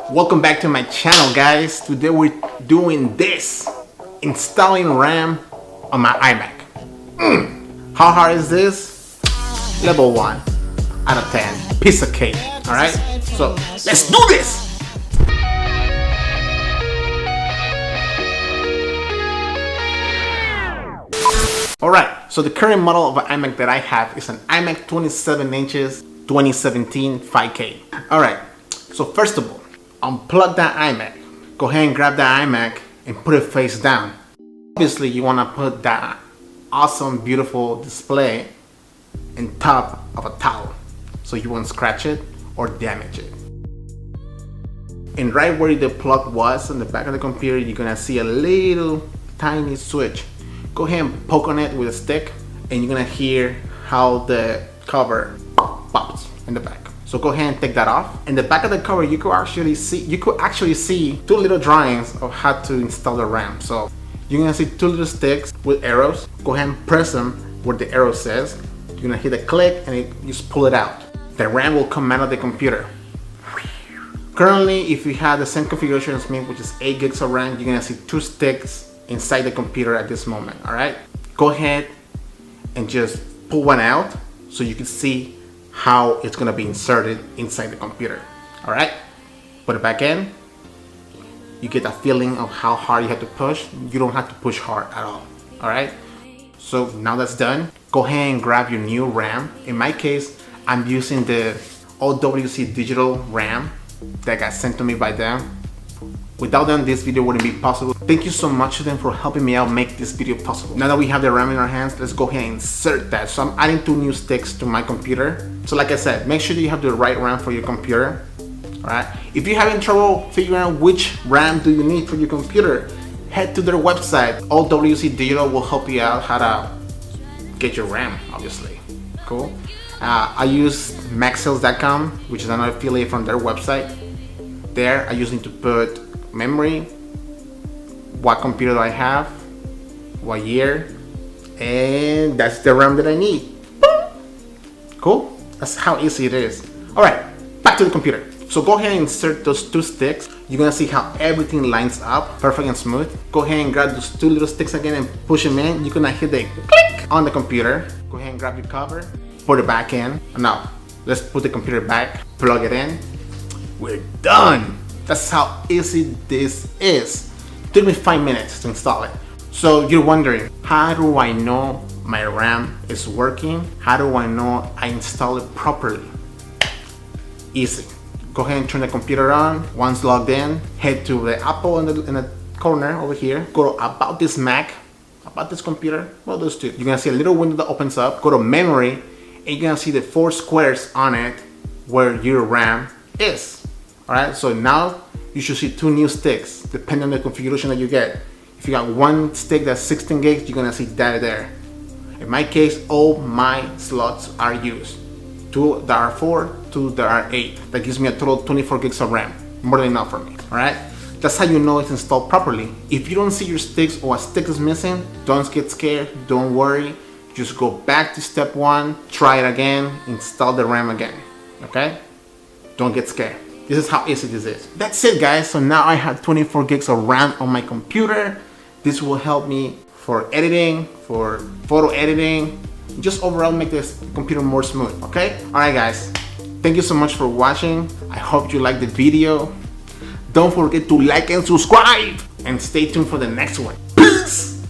Welcome back to my channel, guys. Today we're doing this, installing RAM on my iMac. How hard is this? Level 1 out of 10. Piece of cake. Alright? So let's do this! Alright, so the current model of an iMac that I have is an iMac 27 inches 2017 5K. Alright, so first of all, unplug that iMac. Go ahead and grab that iMac and put it face down. Obviously, you want to put that awesome, beautiful display on top of a towel so you won't scratch it or damage it. And right where the plug was on the back of the computer, you're gonna see a little tiny switch. Go ahead and poke on it with a stick and you're gonna hear how the cover pops in the back. So go ahead and take that off. In the back of the cover, you could actually see two little drawings of how to install the RAM. So you're gonna see two little sticks with arrows. Go ahead and press them where the arrow says. You're gonna hit a click and you just pull it out. The RAM will come out of the computer. Currently, if you have the same configuration as me, which is 8 gigs of RAM, you're gonna see two sticks inside the computer at this moment. All right, go ahead and just pull one out so you can see how it's gonna be inserted inside the computer. All right, put it back in. You get a feeling of how hard you have to push. You don't have to push hard at all. All right, so now that's done, go ahead and grab your new RAM. In my case, I'm using the OWC digital RAM that got sent to me by them. Without them, this video wouldn't be possible. Thank you so much to them for helping me out make this video possible. Now that we have the RAM in our hands, let's go ahead and insert that. So I'm adding two new sticks to my computer. So like I said, make sure that you have the right RAM for your computer. Alright, if you're having trouble figuring out which RAM do you need for your computer, head to their website. OWC Digital will help you out how to get your RAM, obviously. Cool. I use MacSales.com, which is another affiliate from their website. There, I just need to put memory, what computer do I have, what year, and that's the RAM that I need. Cool? That's how easy it is. Alright, back to the computer. So go ahead and insert those two sticks. You're gonna see how everything lines up perfect and smooth. Go ahead and grab those two little sticks again and push them in. You're gonna hit the click on the computer. Go ahead and grab your cover, put it back in. Now, let's put the computer back, plug it in. We're done. That's how easy this is. It took me 5 minutes to install it. So you're wondering, how do I know my RAM is working? How do I know I installed it properly? Easy. Go ahead and turn the computer on. Once logged in, head to the Apple in the corner over here. Go to About This Mac, About This Computer. Well, those two. You're gonna see a little window that opens up. Go to Memory, and you're gonna see the 4 squares on it where your RAM is. Alright, so now you should see two new sticks depending on the configuration that you get. If you got one stick that's 16 gigs, you're gonna see that there. In my case, all my slots are used. 2 that are 4, 2 that are 8. That gives me a total of 24 gigs of RAM. More than enough for me. Alright? That's how you know it's installed properly. If you don't see your sticks or a stick is missing, don't get scared, don't worry. Just go back to step 1, try it again, install the RAM again. Okay? Don't get scared. This is how easy this is. That's it, guys. So now I have 24 gigs of RAM on my computer. This will help me for editing, for photo editing, just overall make this computer more smooth, okay? Alright guys, thank you so much for watching. I hope you liked the video. Don't forget to like and subscribe, and stay tuned for the next one. Peace!